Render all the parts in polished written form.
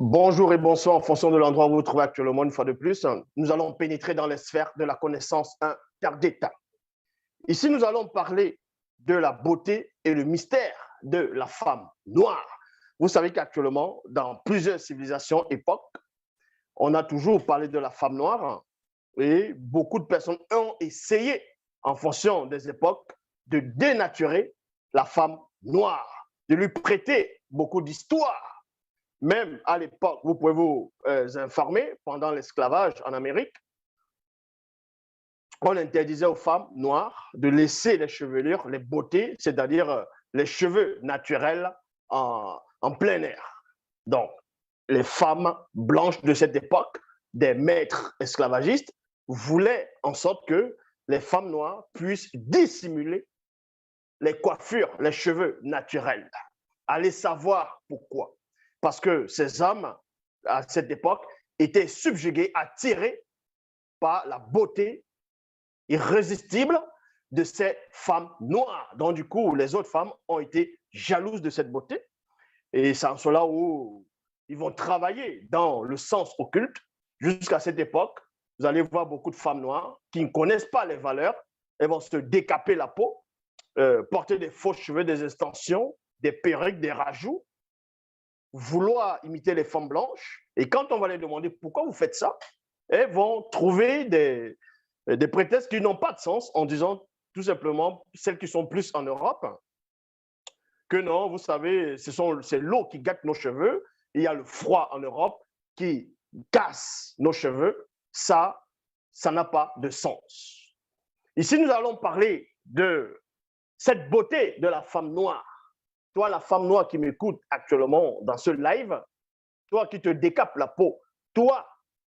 Bonjour et bonsoir en fonction de l'endroit où vous vous trouvez actuellement. Une fois de plus, nous allons pénétrer dans les sphères de la connaissance interdite. Ici, nous allons parler de la beauté et le mystère de la femme noire. Vous savez qu'actuellement, dans plusieurs civilisations, époques, on a toujours parlé de la femme noire et beaucoup de personnes ont essayé, en fonction des époques, de dénaturer la femme noire, de lui prêter beaucoup d'histoires. Même à l'époque, vous pouvez vous informer, pendant l'esclavage en Amérique, on interdisait aux femmes noires de laisser les chevelures, les beautés, c'est-à-dire les cheveux naturels en plein air. Donc, les femmes blanches de cette époque, des maîtres esclavagistes, voulaient en sorte que les femmes noires puissent dissimuler les coiffures, les cheveux naturels. Allez savoir pourquoi. Parce que ces hommes, à cette époque, étaient subjugués, attirés par la beauté irrésistible de ces femmes noires. Donc, du coup, les autres femmes ont été jalouses de cette beauté. Et c'est en cela où ils vont travailler dans le sens occulte. Jusqu'à cette époque, vous allez voir beaucoup de femmes noires qui ne connaissent pas les valeurs. Elles vont se décaper la peau, porter des faux cheveux, des extensions, des perruques, des rajouts, vouloir imiter les femmes blanches. Et quand on va les demander pourquoi vous faites ça, elles vont trouver des prétextes qui n'ont pas de sens en disant tout simplement, celles qui sont plus en Europe, que non, vous savez, c'est l'eau qui gâte nos cheveux. Il y a le froid en Europe qui casse nos cheveux. Ça n'a pas de sens. Ici, nous allons parler de cette beauté de la femme noire. Toi, la femme noire qui m'écoute actuellement dans ce live, toi qui te décapes la peau, toi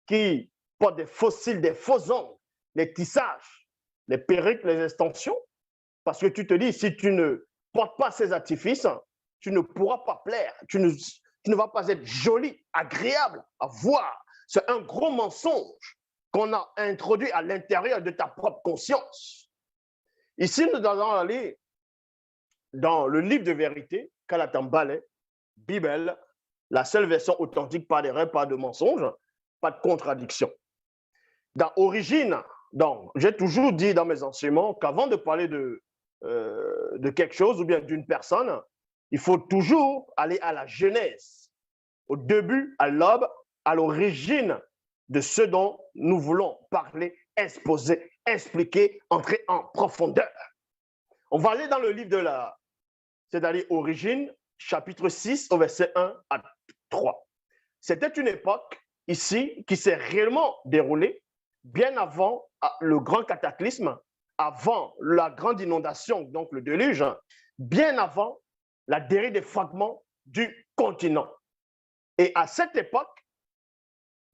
qui portes des fossiles, des faux ongles, les tissages, les perruques, les extensions, parce que tu te dis, si tu ne portes pas ces artifices, tu ne pourras pas plaire, tu ne vas pas être jolie, agréable à voir. C'est un gros mensonge qu'on a introduit à l'intérieur de ta propre conscience. Ici, nous allons aller dans le livre de vérité, Kalatambale, Bible, la seule version authentique, pas d'erreur, pas de mensonge, pas de contradiction. Dans Origine, donc, j'ai toujours dit dans mes enseignements qu'avant de parler de quelque chose ou bien d'une personne, il faut toujours aller à la genèse, au début, à l'aube, à l'origine de ce dont nous voulons parler, exposer, expliquer, entrer en profondeur. On va aller dans le livre de c'est-à-dire Origine, chapitre 6, au verset 1 à 3. C'était une époque ici qui s'est réellement déroulée bien avant le grand cataclysme, avant la grande inondation, donc le déluge, bien avant la dérive des fragments du continent. Et à cette époque,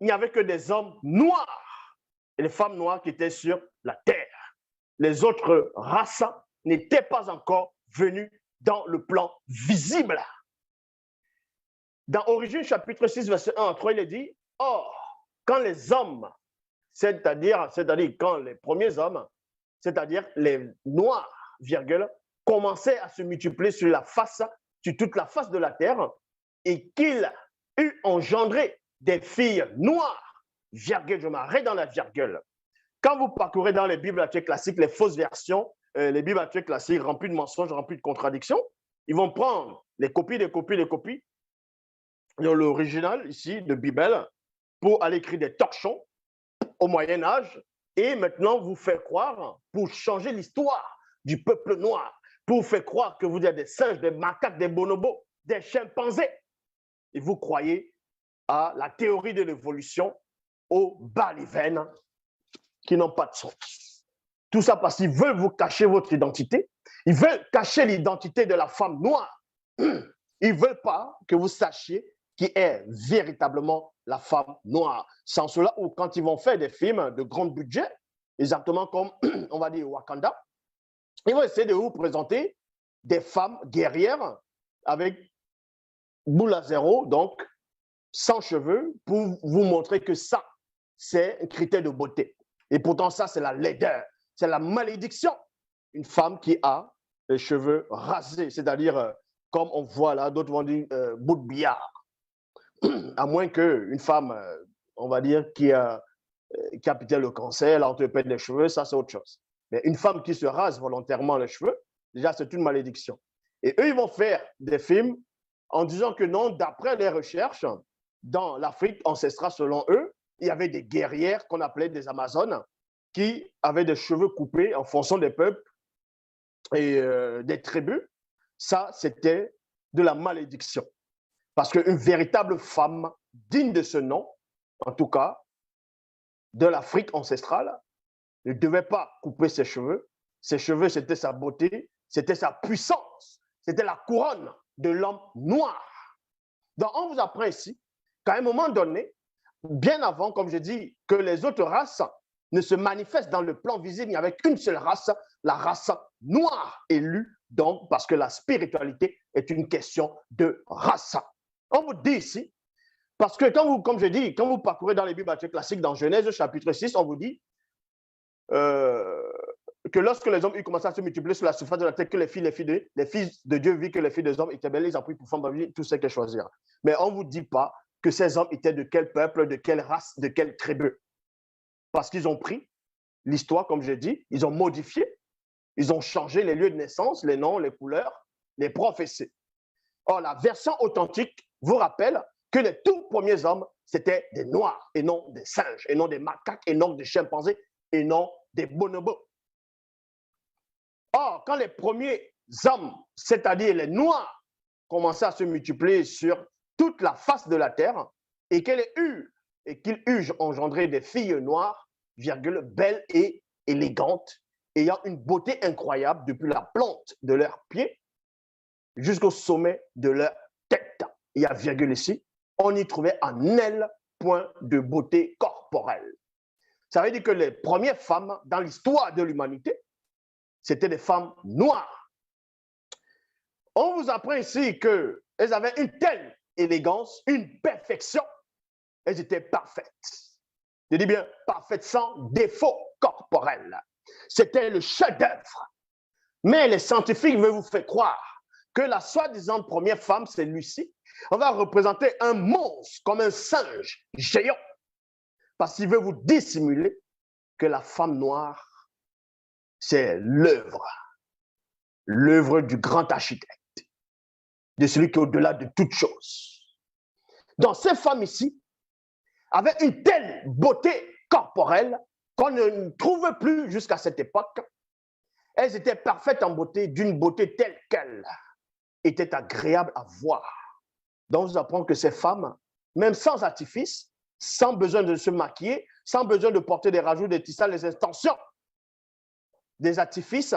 il n'y avait que des hommes noirs et les femmes noires qui étaient sur la terre. Les autres races n'étaient pas encore venues dans le plan visible. Dans Origine, chapitre 6, verset 1 à 3, il est dit, « Or, quand les hommes, c'est-à-dire quand les premiers hommes, c'est-à-dire les noirs, virgule, commençaient à se multiplier sur toute la face de la terre, et qu'ils eurent engendré des filles noires, virgule, je m'arrête dans la virgule. Quand vous parcourez dans les Bibles classiques, les fausses versions, les Bibles classiques remplies de mensonges, remplies de contradictions, ils vont prendre les copies, dans l'original ici de Bible pour aller écrire des torchons au Moyen-Âge et maintenant vous faire croire, pour changer l'histoire du peuple noir, pour vous faire croire que vous êtes des singes, des macaques, des bonobos, des chimpanzés. Et vous croyez à la théorie de l'évolution, aux balivernes qui n'ont pas de sens. Tout ça parce qu'ils veulent vous cacher votre identité. Ils veulent cacher l'identité de la femme noire. Ils ne veulent pas que vous sachiez qui est véritablement la femme noire. C'est en cela où, quand ils vont faire des films de grand budget, exactement comme, on va dire, Wakanda, ils vont essayer de vous présenter des femmes guerrières avec boule à zéro, donc sans cheveux, pour vous montrer que ça, c'est un critère de beauté. Et pourtant, ça, c'est la laideur, c'est la malédiction. Une femme qui a les cheveux rasés, c'est-à-dire, comme on voit là, d'autres vont dire bout de billard. à moins qu'une femme, on va dire, qui a peut-être le cancer, elle a entrepris les cheveux, ça c'est autre chose. Mais une femme qui se rase volontairement les cheveux, déjà c'est une malédiction. Et eux, ils vont faire des films en disant que non, d'après les recherches, dans l'Afrique ancestrale, selon eux, il y avait des guerrières qu'on appelait des Amazones qui avaient des cheveux coupés en fonction des peuples et des tribus. Ça, c'était de la malédiction. Parce qu'une véritable femme digne de ce nom, en tout cas, de l'Afrique ancestrale, ne devait pas couper ses cheveux. Ses cheveux, c'était sa beauté, c'était sa puissance, c'était la couronne de l'homme noir. Donc, on vous apprend ici qu'à un moment donné, bien avant, comme je dis, que les autres races ne se manifestent dans le plan visible, il n'y avait qu'une seule race, la race noire élue, donc, parce que la spiritualité est une question de race. On vous dit ici, parce que quand vous, comme je dis, quand vous parcourez dans les Bibles classiques, dans Genèse chapitre 6, on vous dit que lorsque les hommes ont commencé à se multiplier sur la surface de la terre, que les fils de Dieu virent que les filles des hommes étaient belles, ils ont pris pour femmes tout ce qu'ils choisirent. Mais on ne vous dit pas que ces hommes étaient de quel peuple, de quelle race, de quelle tribu. Parce qu'ils ont pris l'histoire, comme je dis, ils ont modifié, ils ont changé les lieux de naissance, les noms, les couleurs, les prophéties. Or, la version authentique vous rappelle que les tout premiers hommes, c'était des noirs et non des singes, et non des macaques, et non des chimpanzés, et non des bonobos. Or, quand les premiers hommes, c'est-à-dire les noirs, commençaient à se multiplier sur toute la face de la terre, et qu'ils eurent engendré des filles noires, virgule, belles et élégantes, ayant une beauté incroyable depuis la plante de leurs pieds jusqu'au sommet de leur tête. Il y a virgule ici, on y trouvait un elles point de beauté corporelle. Ça veut dire que les premières femmes dans l'histoire de l'humanité, c'était des femmes noires. On vous apprend ici qu'elles avaient une telle élégance, une perfection, elles étaient parfaites. Je dis bien parfaites, sans défaut corporel. C'était le chef-d'œuvre. Mais les scientifiques veulent vous faire croire que la soi-disant première femme, c'est Lucie. On va représenter un monstre comme un singe géant. Parce qu'il veut vous dissimuler que la femme noire, c'est l'œuvre du grand architecte, de celui qui est au-delà de toute chose. Donc, ces femmes ici avaient une telle beauté corporelle qu'on ne trouve plus jusqu'à cette époque. Elles étaient parfaites en beauté, d'une beauté telle qu'elle était agréable à voir. Donc, on vous apprend que ces femmes, même sans artifice, sans besoin de se maquiller, sans besoin de porter des rajouts, des tissage, des extensions, des artifices,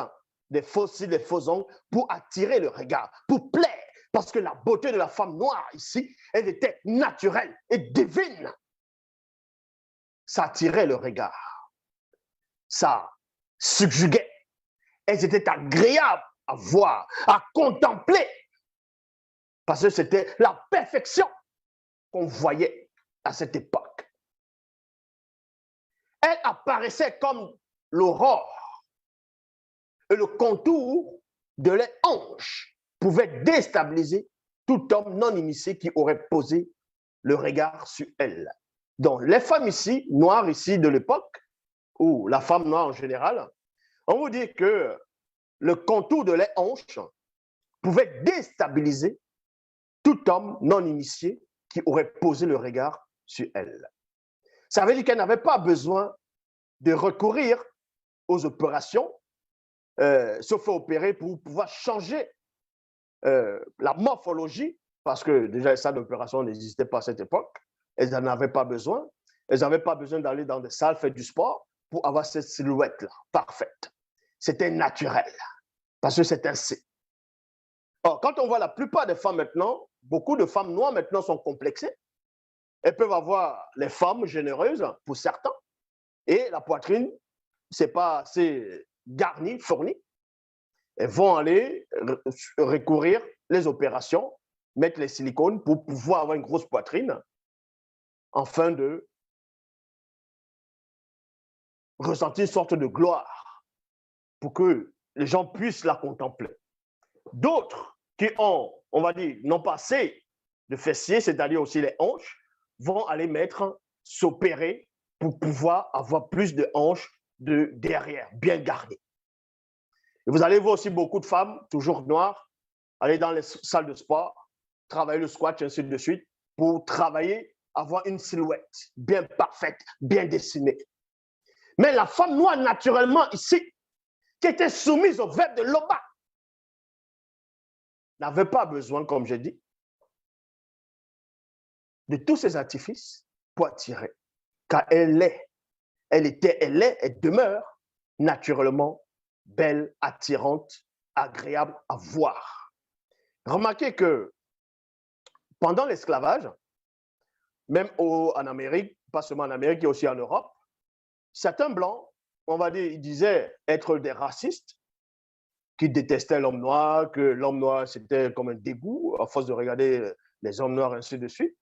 des faux cils, des faux ongles, pour attirer le regard, pour plaire. Parce que la beauté de la femme noire ici, elle était naturelle et divine. Ça attirait le regard. Ça subjuguait. Elles étaient agréables à voir, à contempler. Parce que c'était la perfection qu'on voyait à cette époque. Elle apparaissait comme l'aurore. Et le contour de les hanches pouvait déstabiliser tout homme non initié qui aurait posé le regard sur elle. Donc, les femmes ici, noires ici de l'époque, ou la femme noire en général, on vous dit que le contour de les hanches pouvait déstabiliser tout homme non initié qui aurait posé le regard sur elle. Ça veut dire qu'elle n'avait pas besoin de recourir aux opérations, se faire opérer pour pouvoir changer la morphologie, parce que déjà, ça d'opération n'existait pas à cette époque. Elles n'en avaient pas besoin. Elles n'avaient pas besoin d'aller dans des salles, faire du sport pour avoir cette silhouette-là, parfaite. C'était naturel, parce que c'est ainsi. Or, quand on voit la plupart des femmes maintenant, beaucoup de femmes noires maintenant sont complexées. Elles peuvent avoir les formes généreuses pour certains, et la poitrine, c'est pas assez garni, fourni. Elles vont aller recourir les opérations, mettre les silicones pour pouvoir avoir une grosse poitrine, afin de ressentir une sorte de gloire, pour que les gens puissent la contempler. D'autres qui ont, on va dire, n'ont pas assez de fessiers, c'est-à-dire aussi les hanches, vont aller s'opérer pour pouvoir avoir plus de hanches de derrière, bien garnies. Et vous allez voir aussi beaucoup de femmes, toujours noires, aller dans les salles de sport, travailler le squat, ainsi de suite, pour travailler, avoir une silhouette bien parfaite, bien dessinée. Mais la femme noire, naturellement, ici, qui était soumise au verbe de Loba, n'avait pas besoin, comme je dis, de tous ces artifices pour attirer. Car elle demeure naturellement belle, attirante, agréable à voir. Remarquez que pendant l'esclavage, même en Amérique, pas seulement en Amérique, mais aussi en Europe, certains Blancs, on va dire, ils disaient être des racistes, qui détestaient l'homme noir, que l'homme noir, c'était comme un dégoût, à force de regarder les hommes noirs, ainsi de suite.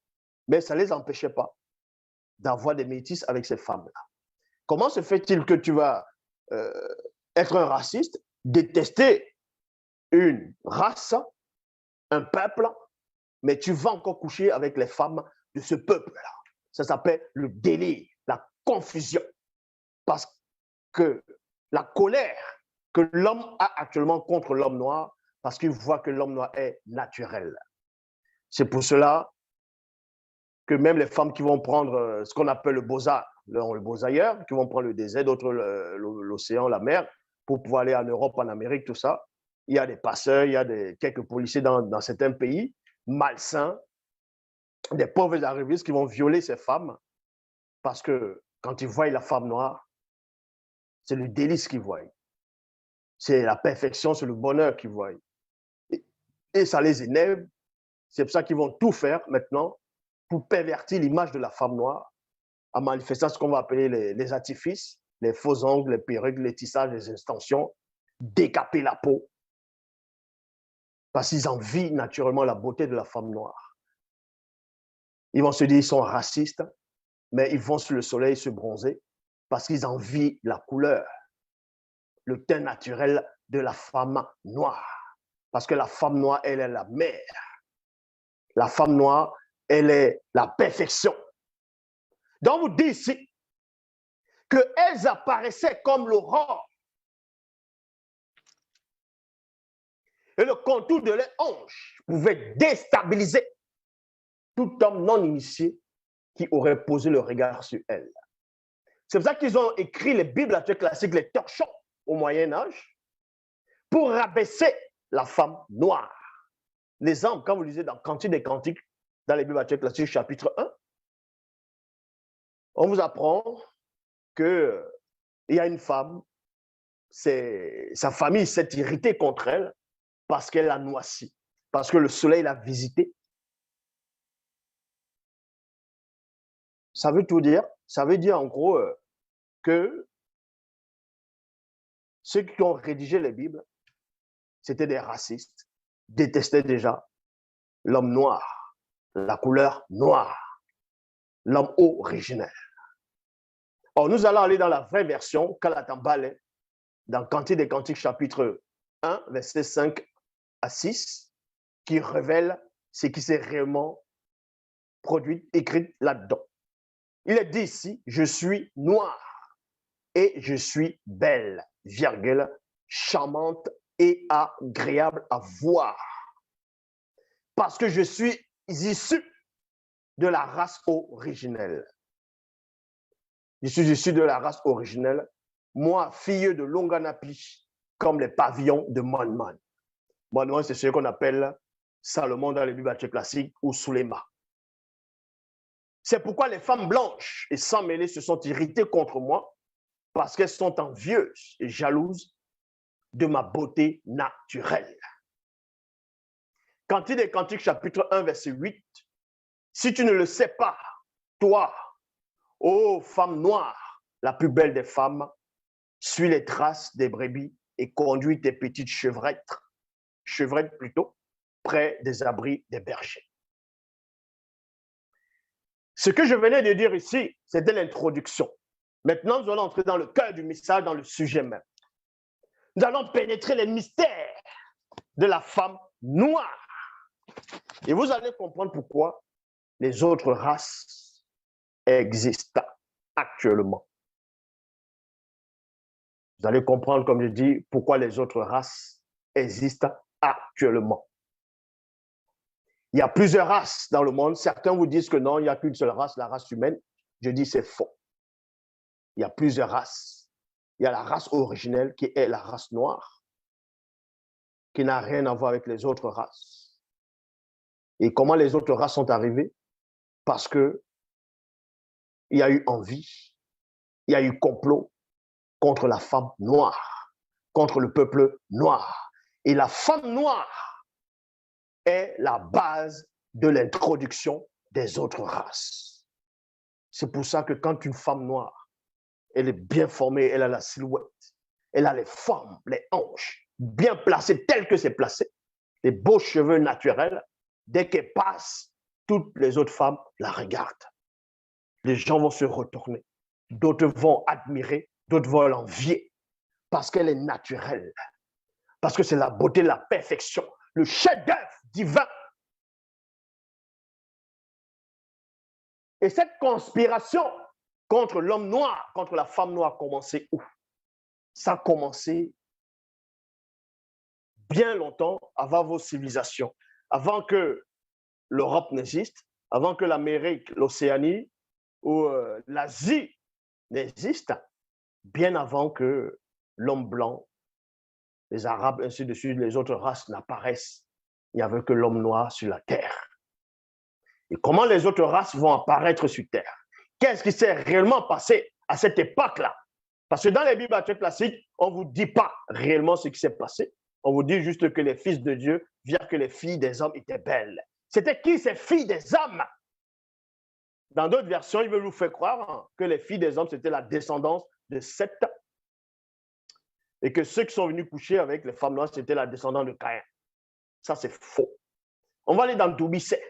Mais ça ne les empêchait pas d'avoir des métis avec ces femmes-là. Comment se fait-il que tu vas être un raciste, détester une race, un peuple, mais tu vas encore coucher avec les femmes de ce peuple-là? Ça s'appelle le délire, la confusion. Parce que la colère que l'homme a actuellement contre l'homme noir, parce qu'il voit que l'homme noir est naturel. C'est pour cela que même les femmes qui vont prendre ce qu'on appelle le beaux-arts, le beaux-ailleurs, qui vont prendre le désert, d'autres l'océan, la mer, pour pouvoir aller en Europe, en Amérique, tout ça, il y a des passeurs, il y a quelques policiers dans certains pays, malsains, des pauvres arrivistes qui vont violer ces femmes, parce que quand ils voient la femme noire, c'est le délice qu'ils voient. C'est la perfection, c'est le bonheur qu'ils voient. Et ça les énerve. C'est pour ça qu'ils vont tout faire maintenant pour pervertir l'image de la femme noire en manifestant ce qu'on va appeler les artifices, les faux ongles, les perruques, les tissages, les extensions, décaper la peau. Parce qu'ils envient naturellement la beauté de la femme noire. Ils vont se dire qu'ils sont racistes, mais ils vont sur le soleil se bronzer parce qu'ils envient la couleur, le teint naturel de la femme noire. Parce que la femme noire, elle est la mère. La femme noire, elle est la perfection. Donc, vous dites ici qu'elles apparaissaient comme l'aurore. Et le contour de leurs hanches pouvait déstabiliser tout homme non initié qui aurait posé le regard sur elles. C'est pour ça qu'ils ont écrit les Bibles classiques, les torchons au Moyen-Âge, pour rabaisser la femme noire. L'exemple, quand vous lisez dans Cantique des Cantiques, dans les Bibles classiques, chapitre 1, on vous apprend qu'il y a une femme, sa famille s'est irritée contre elle parce qu'elle l'a noircie, parce que le soleil l'a visitée. Ça veut tout dire. Ça veut dire en gros que ceux qui ont rédigé les Bibles, c'était des racistes, détestaient déjà l'homme noir, la couleur noire, l'homme originel. Or, nous allons aller dans la vraie version, Kalatambale, dans Cantique des Cantiques, chapitre 1, versets 5 à 6, qui révèle ce qui s'est réellement produit, écrit là-dedans. Il est dit ici, je suis noir et je suis belle, virgule, charmante et agréable à voir. Parce que je suis issu de la race originelle. Je suis issu de la race originelle, moi, fille de Longanapi, comme les pavillons de Monman. Monman, c'est ce qu'on appelle Salomon dans les Bibles classiques ou Sulema. C'est pourquoi les femmes blanches et sans mêler se sont irritées contre moi, parce qu'elles sont envieuses et jalouses de ma beauté naturelle. Cantique des Cantiques, chapitre 1, verset 8. Si tu ne le sais pas, toi, ô femme noire, la plus belle des femmes, suis les traces des brebis et conduis tes petites chevrettes plutôt, près des abris des bergers. Ce que je venais de dire ici, c'était l'introduction. Maintenant, nous allons entrer dans le cœur du message, dans le sujet même. Nous allons pénétrer les mystères de la femme noire. Et vous allez comprendre pourquoi les autres races existent actuellement. Vous allez comprendre, comme je dis, pourquoi les autres races existent actuellement. Il y a plusieurs races dans le monde. Certains vous disent que non, il n'y a qu'une seule race, la race humaine. Je dis c'est faux. Il y a plusieurs races. Il y a la race originelle qui est la race noire, qui n'a rien à voir avec les autres races. Et comment les autres races sont arrivées? Parce que il y a eu envie, il y a eu complot contre la femme noire, contre le peuple noir. Et la femme noire est la base de l'introduction des autres races. C'est pour ça que quand une femme noire, elle est bien formée, elle a la silhouette, elle a les formes, les hanches, bien placées telles que c'est placé, les beaux cheveux naturels, dès qu'elle passe, toutes les autres femmes la regardent. Les gens vont se retourner, d'autres vont admirer, d'autres vont l'envier, parce qu'elle est naturelle, parce que c'est la beauté, la perfection, le chef-d'œuvre divin. Et cette conspiration contre l'homme noir, contre la femme noire, a commencé où? Ça a commencé bien longtemps avant vos civilisations, avant que l'Europe n'existe, avant que l'Amérique, l'Océanie ou l'Asie n'existe, bien avant que l'homme blanc, les Arabes, ainsi de suite, les autres races n'apparaissent. Il n'y avait que l'homme noir sur la terre. Et comment les autres races vont apparaître sur terre? Qu'est-ce qui s'est réellement passé à cette époque-là? Parce que dans les Bibles classiques, on ne vous dit pas réellement ce qui s'est passé. On vous dit juste que les fils de Dieu virent que les filles des hommes étaient belles. C'était qui ces filles des hommes? Dans d'autres versions, ils veulent nous faire croire que les filles des hommes, c'était la descendance de Seth. Et que ceux qui sont venus coucher avec les femmes noires, c'était la descendance de Caïn. Ça, c'est faux. On va aller dans Doubisset.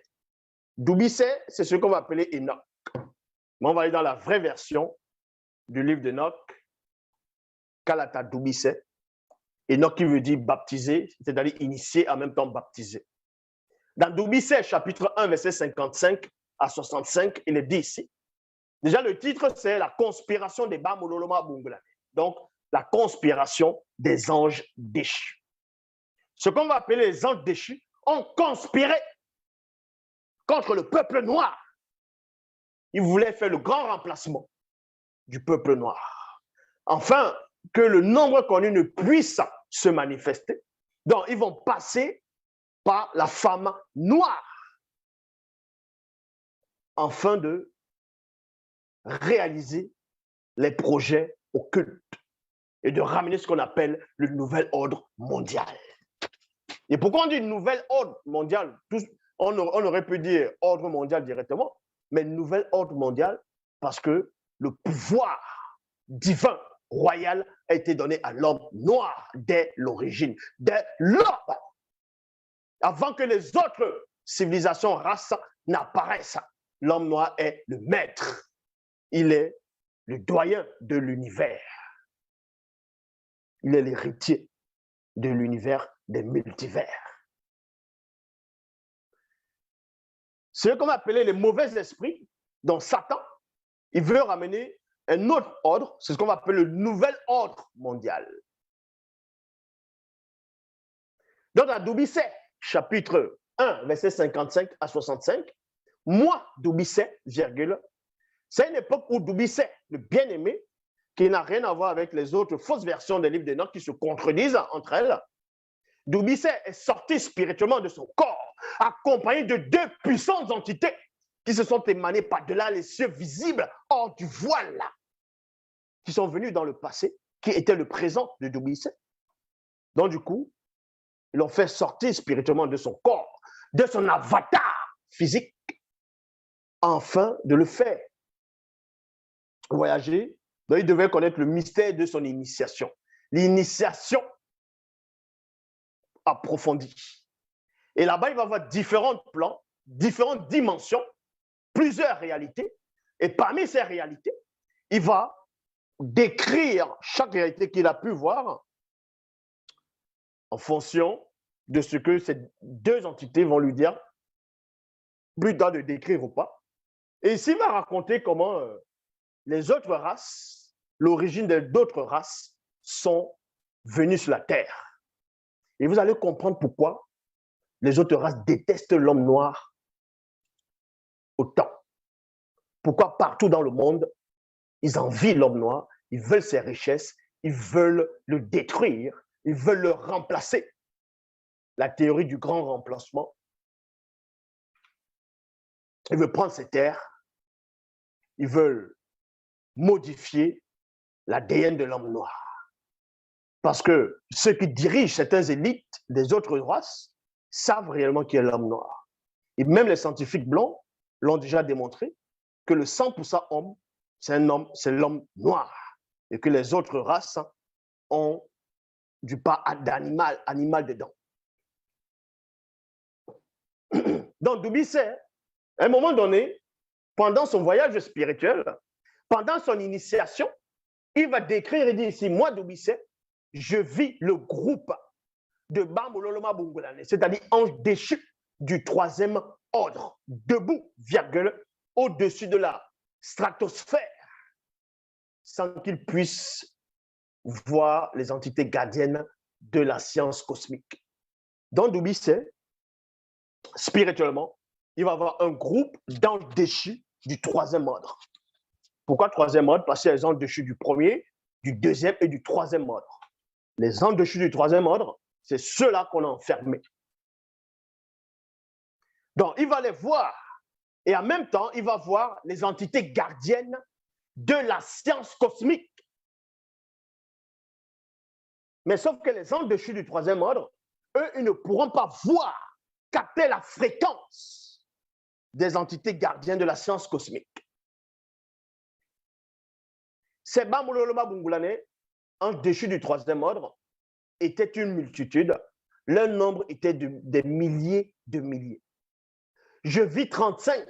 Doubisset, c'est ce qu'on va appeler Enoch. Mais on va aller dans la vraie version du livre d'Enoch, Kalata Doubisset. Enoch qui veut dire baptiser, c'est-à-dire initier, en même temps baptiser. Dans Doubisset, chapitre 1, verset 55 à 65, il est dit ici. Déjà, le titre, c'est la conspiration des Bamololoma Bungulane. Donc, la conspiration des anges déchus. Ce qu'on va appeler les anges déchus ont conspiré contre le peuple noir. Ils voulaient faire le grand remplacement du peuple noir, afin que le nombre connu ne puisse se manifester. Donc, ils vont passer par la femme noire, afin de réaliser les projets occultes et de ramener ce qu'on appelle le nouvel ordre mondial. Et pourquoi on dit nouvel ordre mondial? On aurait pu dire ordre mondial directement, mais nouvel ordre mondial parce que le pouvoir divin, royal, a été donné à l'homme noir dès l'origine, dès l'homme. Avant que les autres civilisations, races n'apparaissent, l'homme noir est le maître. Il est le doyen de l'univers. Il est l'héritier de l'univers des multivers. Ce qu'on va appeler les mauvais esprits, dont Satan, il veut ramener un autre ordre, c'est ce qu'on va appeler le nouvel ordre mondial. Donc, dans Doubisset, chapitre 1, verset 55 à 65, moi, Doubisset, virgule, c'est une époque où Doubisset, le bien-aimé, qui n'a rien à voir avec les autres fausses versions des livres d'Enoch qui se contredisent entre elles, Doubisset est sorti spirituellement de son corps, accompagné de deux puissantes entités qui se sont émanées par-delà les cieux visibles, hors du voile, qui sont venues dans le passé, qui étaient le présent de Doubisset. Donc, du coup, ils l'ont fait sortir spirituellement de son corps, de son avatar physique, afin de le faire voyager. Donc, il devait connaître le mystère de son initiation. L'initiation approfondie. Et là-bas, il va avoir différents plans, différentes dimensions, plusieurs réalités. Et parmi ces réalités, il va décrire chaque réalité qu'il a pu voir en fonction de ce que ces deux entités vont lui dire, plus tard de décrire ou pas. Et ici, il va raconter comment les autres races, l'origine d'autres races, sont venues sur la Terre. Et vous allez comprendre pourquoi les autres races détestent l'homme noir autant. Pourquoi partout dans le monde, ils envient l'homme noir, ils veulent ses richesses, ils veulent le détruire, ils veulent le remplacer. La théorie du grand remplacement. Ils veulent prendre ses terres, ils veulent modifier l'ADN de l'homme noir. Parce que ceux qui dirigent certaines élites des autres races savent réellement qui est l'homme noir. Et même les scientifiques blancs l'ont déjà démontré que le 100% homme, c'est l'homme noir. Et que les autres races ont du pas animal dedans. Donc, Doumbissé, à un moment donné, pendant son voyage spirituel, pendant son initiation, il va décrire et dire ici, moi, Doumbissé, je vis le groupe de Bambololoma Bungulane, c'est-à-dire ange déchu du troisième ordre, debout, virgule, au-dessus de la stratosphère, sans qu'il puisse voir les entités gardiennes de la science cosmique. Dans Doumbissé, spirituellement, il va y avoir un groupe d'anges déchus du troisième ordre. Pourquoi troisième ordre? Parce qu'il y a les anges déchus du premier, du deuxième et du troisième ordre. Les anges déchus du troisième ordre, c'est ceux-là qu'on a enfermés. Donc, il va les voir. Et en même temps, il va voir les entités gardiennes de la science cosmique. Mais sauf que les anges déchus du troisième ordre, eux, ils ne pourront pas voir, capter la fréquence des entités gardiennes de la science cosmique. Ces Bambololoma Bungulane, anges déchus du troisième ordre, étaient une multitude. Leur nombre était des milliers de milliers. Je vis 35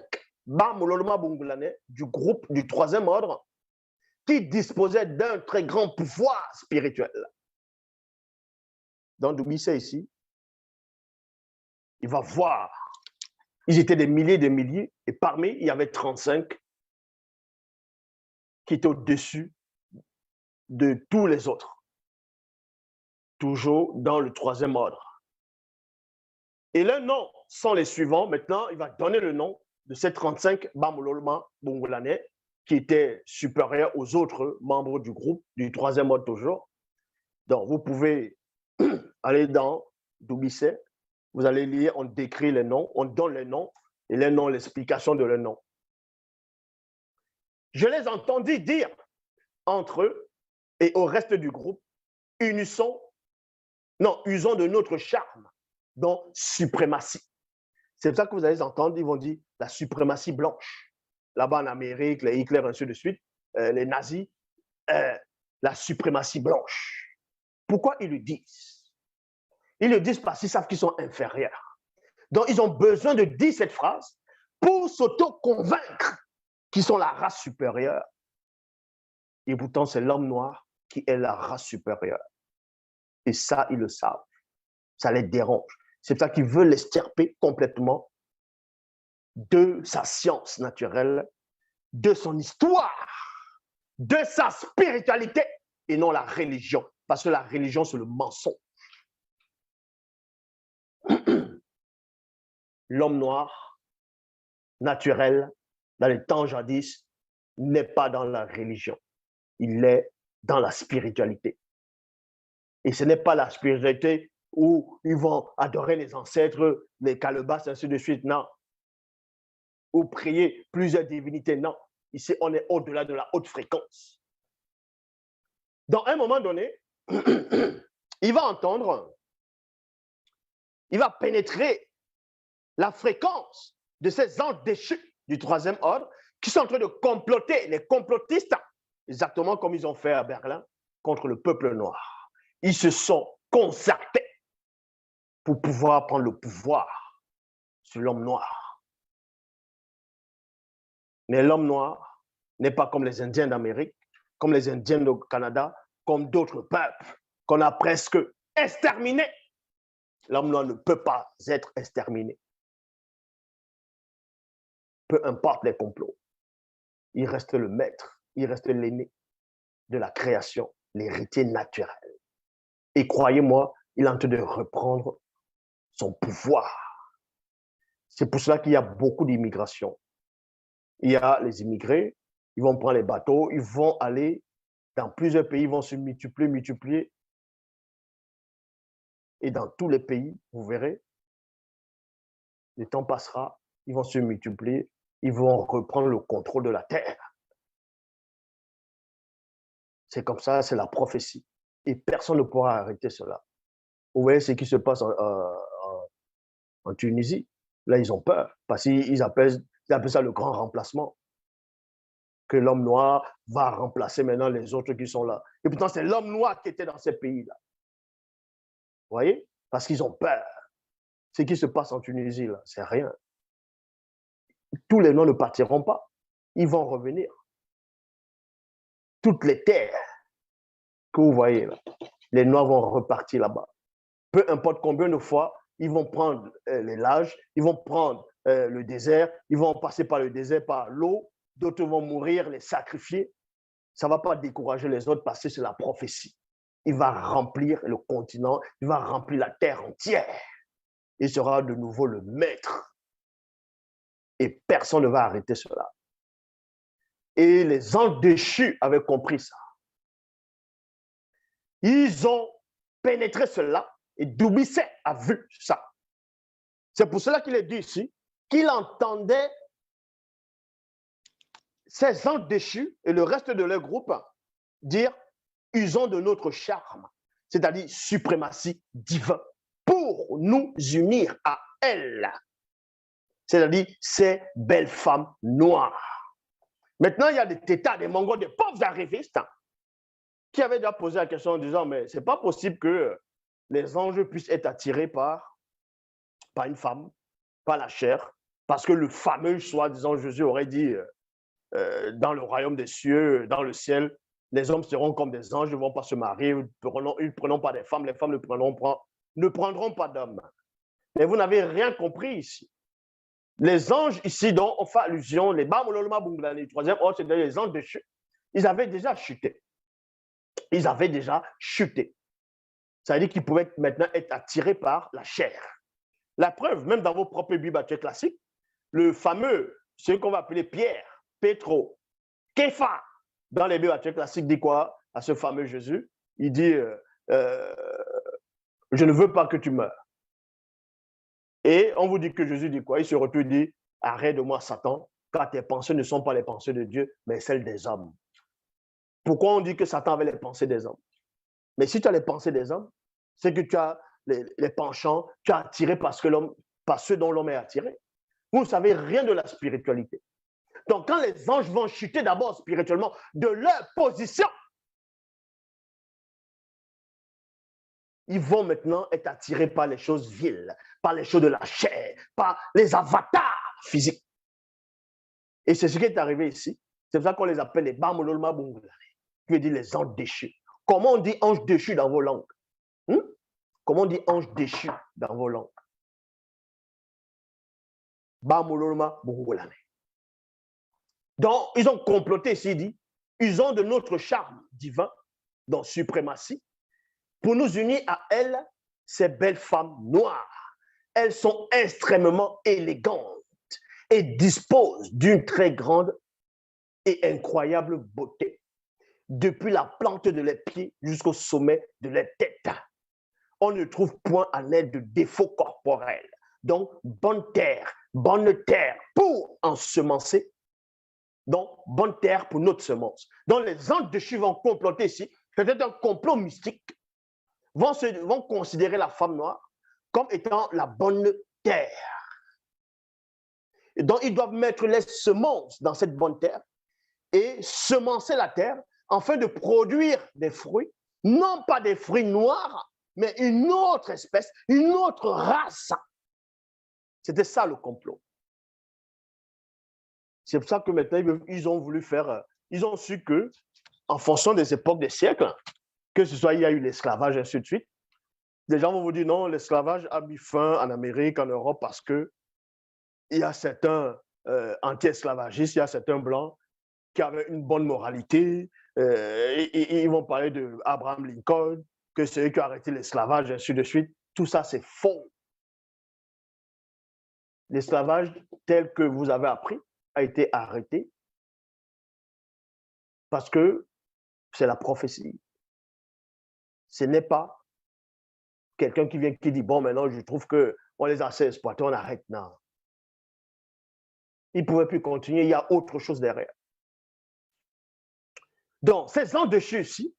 Bambololoma Bungulane du groupe du troisième ordre qui disposaient d'un très grand pouvoir spirituel. Dans Doumbissé ici, il va voir. Ils étaient des milliers de milliers et parmi, il y avait 35 qui étaient au-dessus de tous les autres. Toujours dans le troisième ordre. Et leurs noms sont les suivants. Maintenant, il va donner le nom de ces 35 Bambololoma Bungulane qui étaient supérieurs aux autres membres du groupe, du troisième ordre toujours. Donc, vous pouvez aller dans Doumbissé, vous allez lire, on décrit les noms, on donne les noms, et les noms, l'explication de leurs noms. Je les entendis dire entre eux et au reste du groupe, usons de notre charme, donc suprématie. C'est pour ça que vous allez entendre, ils vont dire la suprématie blanche. Là-bas en Amérique, les Hitler, ainsi de suite, les nazis, la suprématie blanche. Pourquoi ils le disent? Ils le disent parce qu'ils savent qu'ils sont inférieurs. Donc, ils ont besoin de dire cette phrase pour s'auto-convaincre qu'ils sont la race supérieure. Et pourtant, c'est l'homme noir qui est la race supérieure. Et ça, ils le savent. Ça les dérange. C'est pour ça qu'ils veulent l'extirper complètement de sa science naturelle, de son histoire, de sa spiritualité, et non la religion. Parce que la religion, c'est le mensonge. L'homme noir, naturel, dans les temps jadis, n'est pas dans la religion. Il est dans la spiritualité. Et ce n'est pas la spiritualité où ils vont adorer les ancêtres, les calebasses, ainsi de suite, non. Ou prier plusieurs divinités, non. Ici, on est au-delà de la haute fréquence. Dans un moment donné, il va entendre, il va pénétrer la fréquence de ces anges déchus du troisième ordre qui sont en train de comploter, les complotistes, exactement comme ils ont fait à Berlin contre le peuple noir. Ils se sont concertés pour pouvoir prendre le pouvoir sur l'homme noir. Mais l'homme noir n'est pas comme les Indiens d'Amérique, comme les Indiens du Canada, comme d'autres peuples qu'on a presque exterminés. l'homme noir ne peut pas être exterminé. Peu importe les complots, il reste le maître, il reste l'aîné de la création, l'héritier naturel. Et croyez-moi, il est en train de reprendre son pouvoir. C'est pour cela qu'il y a beaucoup d'immigration. Il y a les immigrés, ils vont prendre les bateaux, ils vont aller dans plusieurs pays, ils vont se multiplier. Et dans tous les pays, vous verrez, le temps passera, ils vont se multiplier, ils vont reprendre le contrôle de la terre. C'est comme ça, c'est la prophétie. Et personne ne pourra arrêter cela. Vous voyez ce qui se passe en Tunisie. Là, ils ont peur parce qu'ils appellent ça le grand remplacement. Que l'homme noir va remplacer maintenant les autres qui sont là. Et pourtant, c'est l'homme noir qui était dans ces pays-là. Vous voyez? Parce qu'ils ont peur. Ce qui se passe en Tunisie, là, c'est rien. Tous les noirs ne partiront pas. Ils vont revenir. Toutes les terres que vous voyez là, les noirs vont repartir là-bas. Peu importe combien de fois, ils vont prendre les lages, ils vont prendre le désert, ils vont passer par le désert, par l'eau, d'autres vont mourir, les sacrifier. Ça ne va pas décourager les autres parce que c'est la prophétie. Il va remplir le continent, il va remplir la terre entière. Il sera de nouveau le maître. Et personne ne va arrêter cela. Et les anges déchus avaient compris ça. Ils ont pénétré cela et Doumbisset a vu ça. C'est pour cela qu'il est dit ici qu'il entendait ces anges déchus et le reste de leur groupe dire « usons de notre charme », c'est-à-dire suprématie divine, pour nous unir à elle, c'est-à-dire ces belles femmes noires. Maintenant, il y a des tétards, des mongols, des pauvres arrivistes qui avaient déjà posé la question en disant « mais ce n'est pas possible que les anges puissent être attirés par une femme, par la chair, parce que le fameux soi-disant Jésus aurait dit dans le royaume des cieux, dans le ciel, les hommes seront comme des anges, ils ne vont pas se marier, ils ne prendront pas des femmes, les femmes ne prendront pas d'hommes. » Mais vous n'avez rien compris ici. Les anges ici dont on fait allusion, les Bamololoma Bunglani, le troisième ordre, c'est les anges déchus. Ils avaient déjà chuté. Ils avaient déjà chuté. Ça veut dire qu'ils pouvaient maintenant être attirés par la chair. La preuve, même dans vos propres Bibles classiques, le fameux, ce qu'on va appeler Pierre, Pétro, Képha, dans les Bibles classiques, dit quoi à ce fameux Jésus? Il dit je ne veux pas que tu meurs. Et on vous dit que Jésus dit quoi? Il se retourne et dit arrête de moi, Satan, car tes pensées ne sont pas les pensées de Dieu, mais celles des hommes. Pourquoi on dit que Satan avait les pensées des hommes? Mais si tu as les pensées des hommes, c'est que tu as les penchants, tu as attiré par ceux dont l'homme est attiré. Vous ne savez rien de la spiritualité. Donc, quand les anges vont chuter d'abord spirituellement de leur position, ils vont maintenant être attirés par les choses viles, par les choses de la chair, par les avatars physiques. Et c'est ce qui est arrivé ici. C'est pour ça qu'on les appelle les Bamololma Bungulari, qui veut dire les anges déchus. Comment on dit ange déchu dans vos langues? Comment on dit ange déchu dans vos langues? Bamololma Bungulari. Donc, ils ont comploté ici, dit, ils ont de notre charme divin, donc suprématie, pour nous unir à elles, ces belles femmes noires. Elles sont extrêmement élégantes et disposent d'une très grande et incroyable beauté, depuis la plante de leurs pieds jusqu'au sommet de leur tête. On ne trouve point en elles de défauts corporels. Donc, bonne terre pour ensemencer. Donc, bonne terre pour notre semence. Donc, les anges déchus vont comploter ici, peut-être un complot mystique, vont considérer la femme noire comme étant la bonne terre. Et donc, ils doivent mettre les semences dans cette bonne terre et semencer la terre afin de produire des fruits, non pas des fruits noirs, mais une autre espèce, une autre race. C'était ça le complot. C'est pour ça que maintenant, ils ont voulu faire, ils ont su que, en fonction des époques, des siècles, que ce soit, il y a eu l'esclavage, ainsi de suite, Des gens vont vous dire non, l'esclavage a mis fin en Amérique, en Europe, parce que il y a certains anti-esclavagistes, il y a certains blancs qui avaient une bonne moralité. Ils vont parler d'Abraham Lincoln, que c'est eux qui ont arrêté l'esclavage, ainsi de suite. Tout ça, c'est faux. L'esclavage tel que vous avez appris a été arrêté parce que c'est la prophétie. Ce n'est pas quelqu'un qui vient qui dit bon, maintenant je trouve qu'on les a assez exploités, on arrête. Non. Ils ne pouvaient plus continuer, il y a autre chose derrière. Donc, ces ans de ici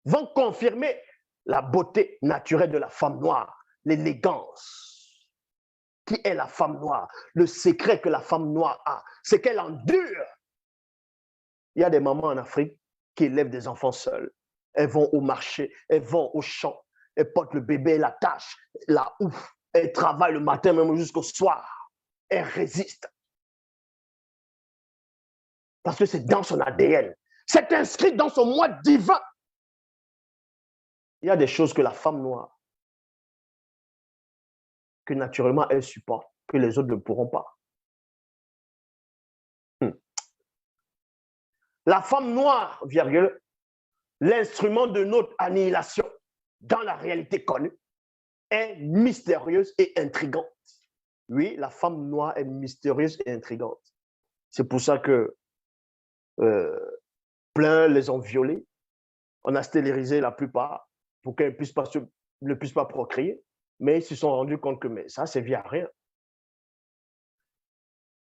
vont confirmer la beauté naturelle de la femme noire, l'élégance. Qui est la femme noire? Le secret que la femme noire a, c'est qu'elle endure. Il y a des mamans en Afrique qui élèvent des enfants seuls. Elles vont au marché, elles vont au champ, elles portent le bébé, la tâche, la ouf. Elles travaillent le matin même jusqu'au soir. Elles résistent. Parce que c'est dans son ADN. C'est inscrit dans son moi divin. Il y a des choses que la femme noire, que naturellement elle supporte, que les autres ne pourront pas. La femme noire, virgule, l'instrument de notre annihilation dans la réalité connue, est mystérieuse et intrigante. Oui, la femme noire est mystérieuse et intrigante. C'est pour ça que plein les ont violées. On a stérilisé la plupart pour qu'elles ne puissent pas procréer. Mais ils se sont rendus compte que mais ça, c'est via rien.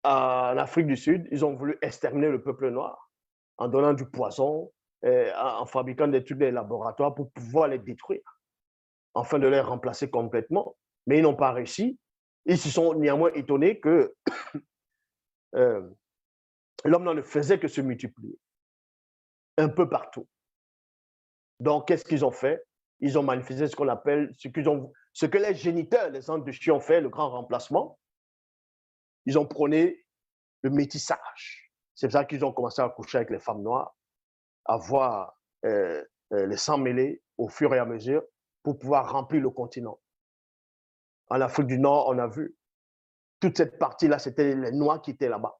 En Afrique du Sud, ils ont voulu exterminer le peuple noir en donnant du poison, en fabriquant des trucs des laboratoires pour pouvoir les détruire, afin de les remplacer complètement. Mais ils n'ont pas réussi. Ils se sont néanmoins étonnés que l'homme ne faisait que se multiplier un peu partout. Donc, qu'est-ce qu'ils ont fait? Ils ont manifesté ce qu'on appelle, ce que les géniteurs, les Andes ont fait, le grand remplacement. Ils ont prôné le métissage. C'est pour ça qu'ils ont commencé à coucher avec les femmes noires, à voir les sangs mêlés au fur et à mesure pour pouvoir remplir le continent. En Afrique du Nord, on a vu toute cette partie-là, c'était les Noirs qui étaient là-bas.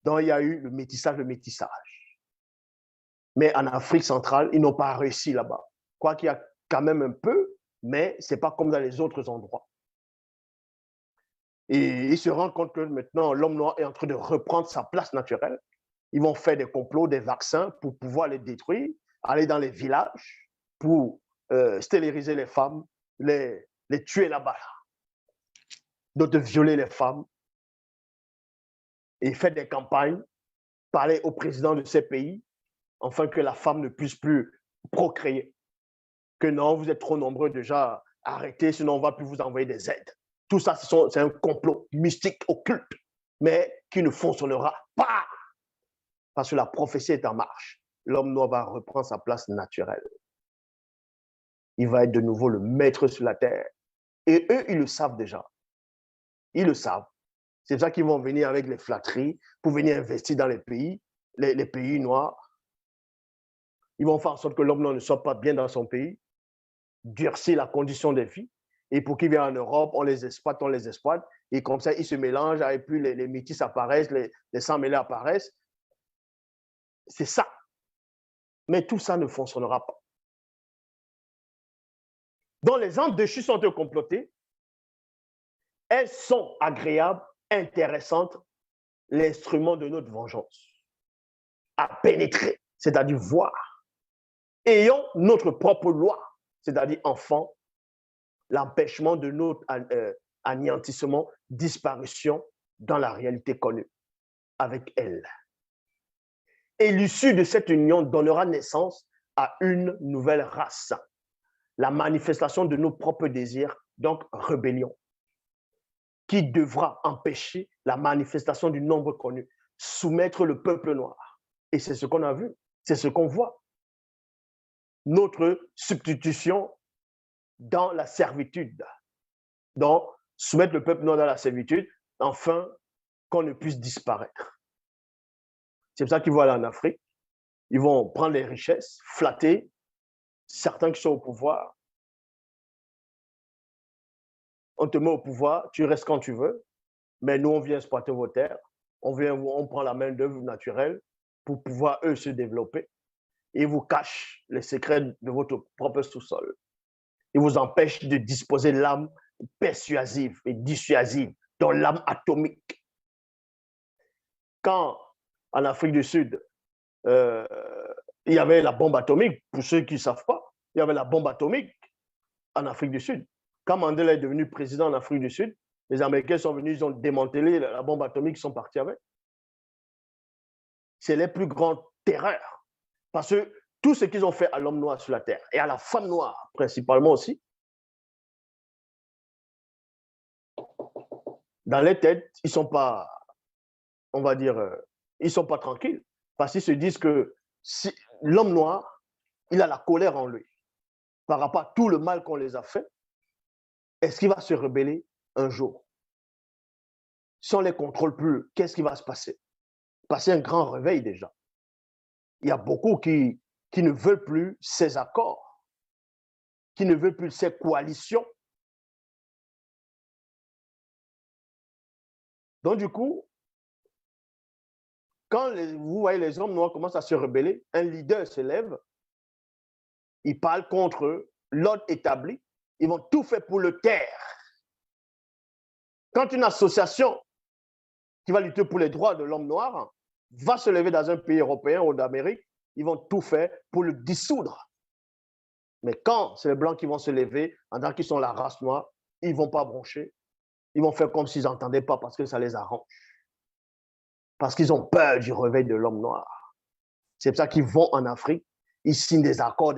Donc, il y a eu le métissage. Mais en Afrique centrale, ils n'ont pas réussi là-bas. Quoi qu'il y a quand même un peu, mais ce n'est pas comme dans les autres endroits. Et ils se rendent compte que maintenant, l'homme noir est en train de reprendre sa place naturelle. Ils vont faire des complots, des vaccins pour pouvoir les détruire, aller dans les villages pour stériliser les femmes, les tuer là-bas, d'autres violer les femmes et faire des campagnes, parler au président de ces pays, afin que la femme ne puisse plus procréer. Que non, vous êtes trop nombreux déjà, arrêtez, sinon on ne va plus vous envoyer des aides. Tout ça, c'est un complot mystique, occulte, mais qui ne fonctionnera pas. Parce que la prophétie est en marche. L'homme noir va reprendre sa place naturelle. Il va être de nouveau le maître sur la terre. Et eux, ils le savent déjà. Ils le savent. C'est pour ça qu'ils vont venir avec les flatteries pour venir investir dans les pays noirs. Ils vont faire en sorte que l'homme noir ne soit pas bien dans son pays, durcir la condition de vie. Et pour qu'ils viennent en Europe, on les exploite. Et comme ça, ils se mélangent, et puis les métis apparaissent, les sangs mêlés apparaissent. C'est ça. Mais tout ça ne fonctionnera pas. Donc, les Andes de Chu sont complotées. Elles sont agréables, intéressantes, l'instrument de notre vengeance. À pénétrer, c'est-à-dire voir. Ayons notre propre loi, c'est-à-dire enfant, l'empêchement de notre anéantissement, disparition dans la réalité connue avec elle. Et l'issue de cette union donnera naissance à une nouvelle race. La manifestation de nos propres désirs, donc rébellion, qui devra empêcher la manifestation du nombre connu, soumettre le peuple noir. Et c'est ce qu'on a vu, c'est ce qu'on voit. Notre substitution dans la servitude. Donc, soumettre le peuple noir dans la servitude, afin qu'on ne puisse disparaître. C'est pour ça qu'ils vont aller en Afrique. Ils vont prendre les richesses, flatter, certains qui sont au pouvoir, on te met au pouvoir, tu restes quand tu veux, mais nous, on vient exploiter vos terres, on prend la main-d'œuvre naturelle pour pouvoir, eux, se développer. Ils vous cachent les secrets de votre propre sous-sol. Ils vous empêchent de disposer de l'âme persuasive et dissuasive, dans l'âme atomique. Quand, en Afrique du Sud, il y avait la bombe atomique, pour ceux qui ne savent pas, il y avait la bombe atomique en Afrique du Sud. Quand Mandela est devenu président en Afrique du Sud, les Américains sont venus, ils ont démantelé la bombe atomique, ils sont partis avec. C'est les plus grandes terreurs. Parce que tout ce qu'ils ont fait à l'homme noir sur la terre, et à la femme noire principalement aussi, dans les têtes, ils ne sont pas, on va dire, ils ne sont pas tranquilles. Parce qu'ils se disent que si l'homme noir, il a la colère en lui par rapport à tout le mal qu'on les a fait. Est-ce qu'il va se rebeller un jour? Si on ne les contrôle plus, qu'est-ce qui va se passer? Passer un grand réveil déjà. Il y a beaucoup qui ne veulent plus ces accords, qui ne veulent plus ces coalitions. Donc du coup, quand vous voyez les hommes noirs commencent à se rebeller, un leader se lève, il parle contre l'ordre établi, ils vont tout faire pour le taire. Quand une association qui va lutter pour les droits de l'homme noir va se lever dans un pays européen ou d'Amérique, ils vont tout faire pour le dissoudre. Mais quand c'est les Blancs qui vont se lever, en tant qu'ils sont la race noire, ils ne vont pas broncher. Ils vont faire comme s'ils n'entendaient pas parce que ça les arrange. Parce qu'ils ont peur du réveil de l'homme noir. C'est pour ça qu'ils vont en Afrique, ils signent des accords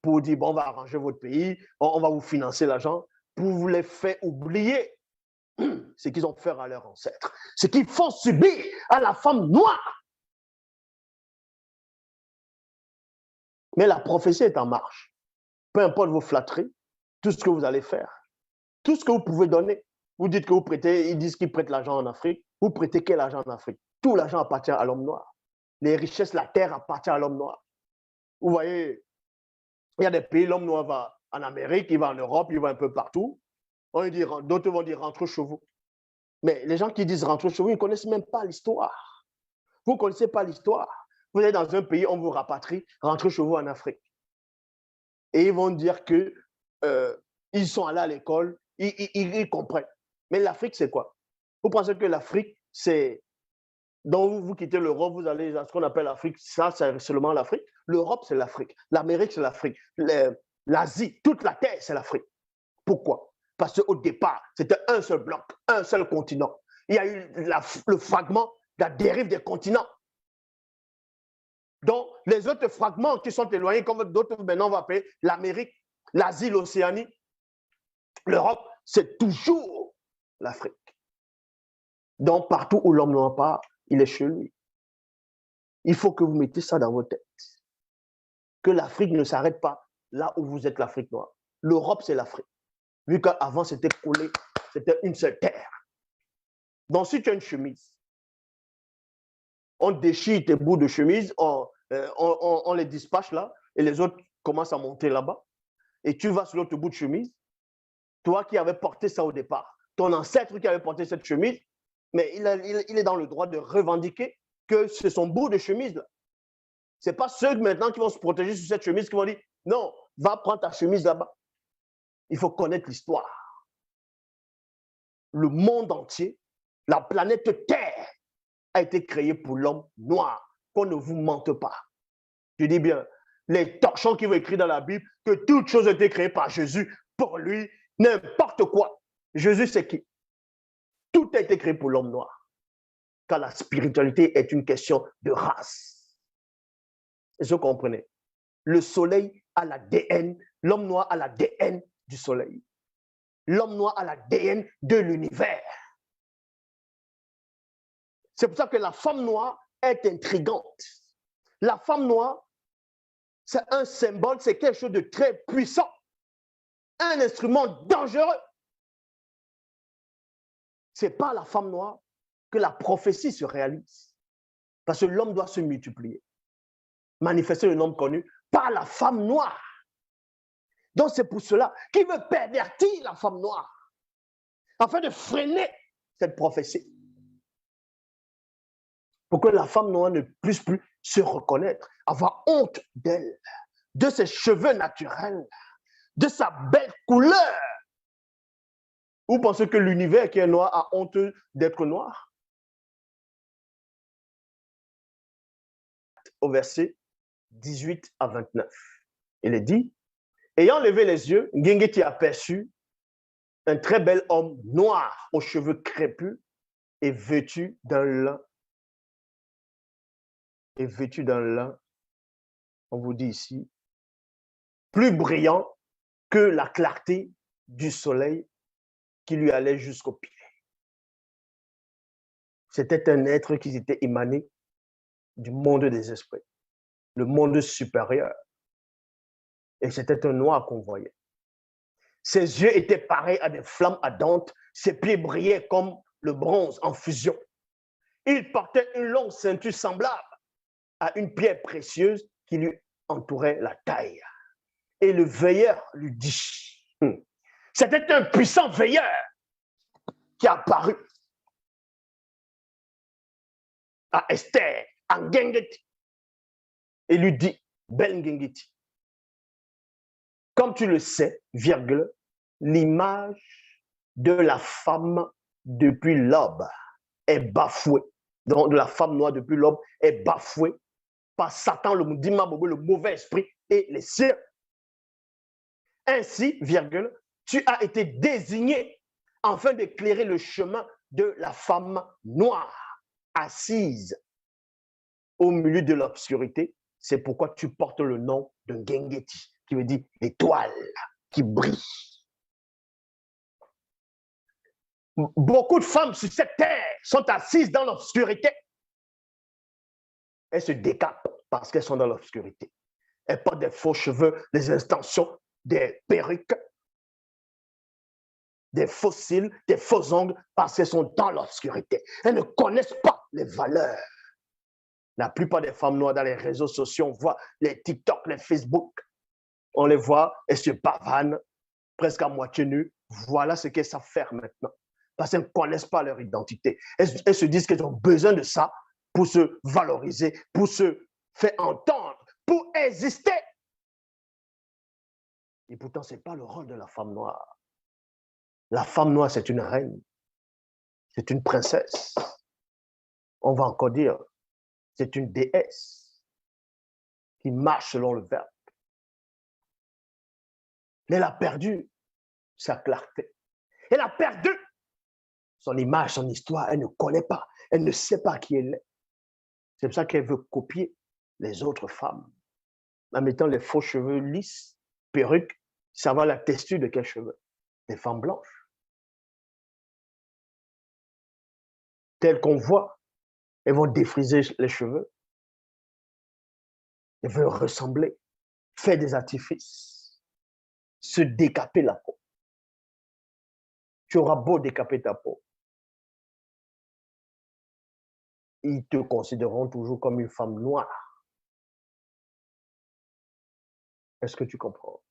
pour dire, bon, on va arranger votre pays, on va vous financer l'argent, pour vous les faire oublier ce qu'ils ont fait à leurs ancêtres, ce qu'ils font subir à la femme noire. Mais la prophétie est en marche. Peu importe vos flatteries, tout ce que vous allez faire, tout ce que vous pouvez donner. Vous dites que vous prêtez, ils disent qu'ils prêtent l'argent en Afrique. Vous prêtez quel argent en Afrique? Tout l'argent appartient à l'homme noir. Les richesses, la terre appartient à l'homme noir. Vous voyez, il y a des pays, l'homme noir va en Amérique, il va en Europe, il va un peu partout. D'autres vont dire rentre chez vous. Mais les gens qui disent rentre chez vous, ils ne connaissent même pas l'histoire. Vous ne connaissez pas l'histoire. Vous êtes dans un pays, on vous rapatrie, rentrez chez vous en Afrique. Et ils vont dire que ils sont allés à l'école, ils comprennent. Mais l'Afrique, c'est quoi? Vous pensez que l'Afrique, c'est... Donc, vous quittez l'Europe, vous allez à ce qu'on appelle l'Afrique, ça, c'est seulement l'Afrique. L'Europe, c'est l'Afrique. L'Amérique, c'est l'Afrique. L'Asie, toute la Terre, c'est l'Afrique. Pourquoi? Parce qu'au départ, c'était un seul bloc, un seul continent. Il y a eu le fragment, la dérive des continents. Donc, les autres fragments qui sont éloignés, comme d'autres, maintenant, on va appeler l'Amérique, l'Asie, l'Océanie, l'Europe, c'est toujours l'Afrique. Donc, partout où l'homme noir part, il est chez lui. Il faut que vous mettez ça dans vos têtes. Que l'Afrique ne s'arrête pas là où vous êtes l'Afrique noire. L'Europe, c'est l'Afrique. Vu qu'avant, c'était collé, c'était une seule terre. Donc, si tu as une chemise, on déchire tes bouts de chemise, on les dispatche là, et les autres commencent à monter là-bas. Et tu vas sur l'autre bout de chemise, toi qui avais porté ça au départ, ton ancêtre qui avait porté cette chemise, mais il est dans le droit de revendiquer que c'est son bout de chemise là. Ce n'est pas ceux maintenant qui vont se protéger sur cette chemise qui vont dire non, va prendre ta chemise là-bas. Il faut connaître l'histoire. Le monde entier, la planète Terre a été créée pour l'homme noir. Qu'on ne vous mente pas. Je dis bien, les torchons qui vont écrire dans la Bible que toute chose a été créée par Jésus pour lui, n'importe quoi. Jésus, c'est qui? Tout a été créé pour l'homme noir. Car la spiritualité est une question de race. Est-ce que vous comprenez? Le soleil a l'ADN, l'homme noir a l'ADN du soleil. L'homme noir a l'ADN de l'univers. C'est pour ça que la femme noire est intrigante. La femme noire, c'est un symbole, c'est quelque chose de très puissant. Un instrument dangereux. C'est par la femme noire que la prophétie se réalise. Parce que l'homme doit se multiplier. Manifester le nom connu par la femme noire. Donc c'est pour cela qu'il veut pervertir la femme noire, afin de freiner cette prophétie. Pour que la femme noire ne puisse plus se reconnaître, avoir honte d'elle, de ses cheveux naturels, de sa belle couleur. Vous pensez que l'univers qui est noir a honte d'être noir? Au verset 18 à 29, il est dit, ayant levé les yeux, Ngengeti aperçut un très bel homme noir aux cheveux crépus et vêtu d'un lin. Et vêtu d'un lin, on vous dit ici, plus brillant que la clarté du soleil qui lui allait jusqu'aux pieds. C'était un être qui s'était émané du monde des esprits, le monde supérieur. Et c'était un noir qu'on voyait. Ses yeux étaient pareils à des flammes ardentes, ses pieds brillaient comme le bronze en fusion. Il portait une longue ceinture semblable à une pierre précieuse qui lui entourait la taille. Et le veilleur lui dit, c'était un puissant veilleur qui apparut à Esther, à Ngengeti, et lui dit, belle Ngengeti, comme tu le sais, virgule, l'image de la femme depuis l'aube est bafouée. Donc, de la femme noire depuis l'aube est bafouée par Satan, le mauvais esprit et les siens. Ainsi, virgule, tu as été désigné afin d'éclairer le chemin de la femme noire assise au milieu de l'obscurité. C'est pourquoi tu portes le nom de Ngengeti, qui veut dire étoile qui brille. Beaucoup de femmes sur cette terre sont assises dans l'obscurité. Elles se décapent parce qu'elles sont dans l'obscurité. Elles portent des faux cheveux, des extensions, des perruques, des faux cils, des faux ongles, parce qu'elles sont dans l'obscurité. Elles ne connaissent pas les valeurs. La plupart des femmes noires dans les réseaux sociaux, on voit les TikTok, les Facebook, on les voit, elles se pavanent presque à moitié nues. Voilà ce qu'elles savent faire maintenant. Parce qu'elles ne connaissent pas leur identité. Elles se disent qu'elles ont besoin de ça pour se valoriser, pour se faire entendre, pour exister. Et pourtant, ce n'est pas le rôle de la femme noire. La femme noire, c'est une reine. C'est une princesse. On va encore dire, c'est une déesse qui marche selon le verbe. Elle a perdu sa clarté. Elle a perdu son image, son histoire. Elle ne connaît pas. Elle ne sait pas qui elle est. C'est pour ça qu'elle veut copier les autres femmes en mettant les faux cheveux lisses, perruques, savoir la texture de quels cheveux. Des femmes blanches. Telles qu'on voit, elles vont défriser les cheveux. Elles veulent ressembler, faire des artifices, se décaper la peau. Tu auras beau décaper ta peau, ils te considéreront toujours comme une femme noire. Est-ce que tu comprends?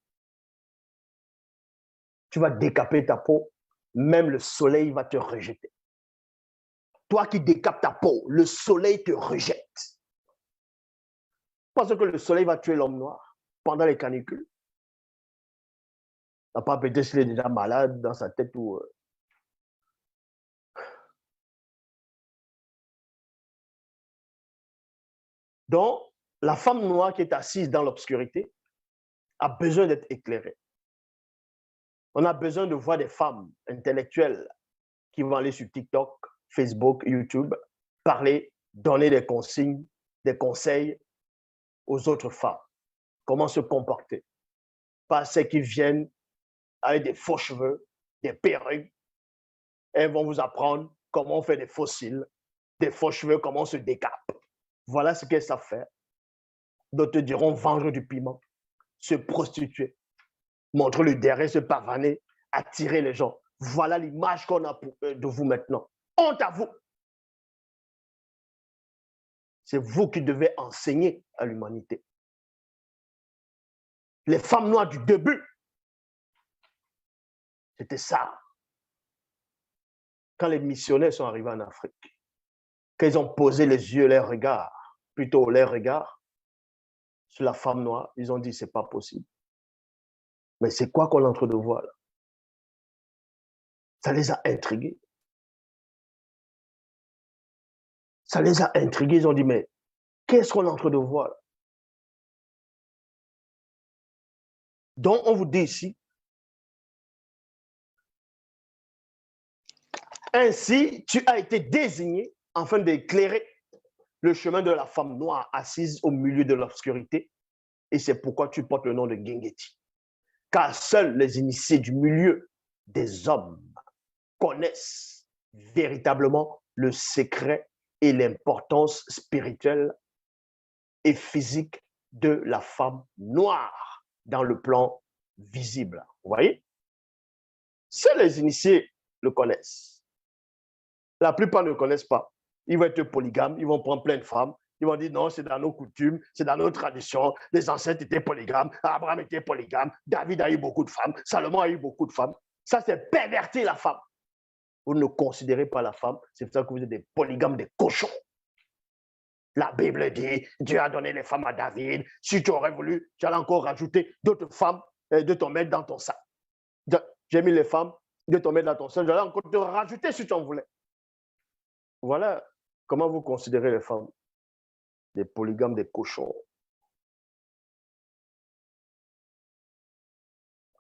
Tu vas décaper ta peau, même le soleil va te rejeter. Toi qui décapes ta peau, le soleil te rejette. Parce que le soleil va tuer l'homme noir pendant les canicules. À part peut-être s'il est déjà malade dans sa tête ou... Donc, la femme noire qui est assise dans l'obscurité a besoin d'être éclairée. On a besoin de voir des femmes intellectuelles qui vont aller sur TikTok, Facebook, YouTube, parler, donner des consignes, des conseils aux autres femmes. Comment se comporter. Pas celles qui viennent avec des faux cheveux, des perruques. Elles vont vous apprendre comment on fait des faux cils, des faux cheveux, comment on se décape. Voilà ce qu'elles savent faire. D'autres te diront vendre du piment, se prostituer, montrer le derrière, se pavaner, attirer les gens. Voilà l'image qu'on a de vous maintenant. Honte à vous. C'est vous qui devez enseigner à l'humanité. Les femmes noires du début, c'était ça. Quand les missionnaires sont arrivés en Afrique, qu'ils ont posé les yeux, les regards, plutôt les regards sur la femme noire, ils ont dit, c'est pas possible. Mais c'est quoi qu'on est en train de voir là? Ça les a intrigués. Ça les a intrigués. Ils ont dit, mais qu'est-ce qu'on est en train de voir là? Donc, on vous dit ici, ainsi, tu as été désigné afin d'éclairer le chemin de la femme noire assise au milieu de l'obscurité. Et c'est pourquoi tu portes le nom de Gengeti. Car seuls les initiés du milieu des hommes connaissent véritablement le secret et l'importance spirituelle et physique de la femme noire dans le plan visible. Vous voyez? Seuls les initiés le connaissent. La plupart ne le connaissent pas. Ils vont être polygames, ils vont prendre plein de femmes. Ils vont dire non, c'est dans nos coutumes, c'est dans nos traditions. Les ancêtres étaient polygames, Abraham était polygame, David a eu beaucoup de femmes, Salomon a eu beaucoup de femmes. Ça, c'est pervertir la femme. Vous ne considérez pas la femme, c'est pour ça que vous êtes des polygames, des cochons. La Bible dit, Dieu a donné les femmes à David. Si tu aurais voulu, tu allais encore rajouter d'autres femmes de ton mettre dans ton sac. J'ai mis les femmes de ton mettre dans ton sac, j'allais encore te rajouter si tu en voulais. Voilà comment vous considérez les femmes. Des polygames, des cochons.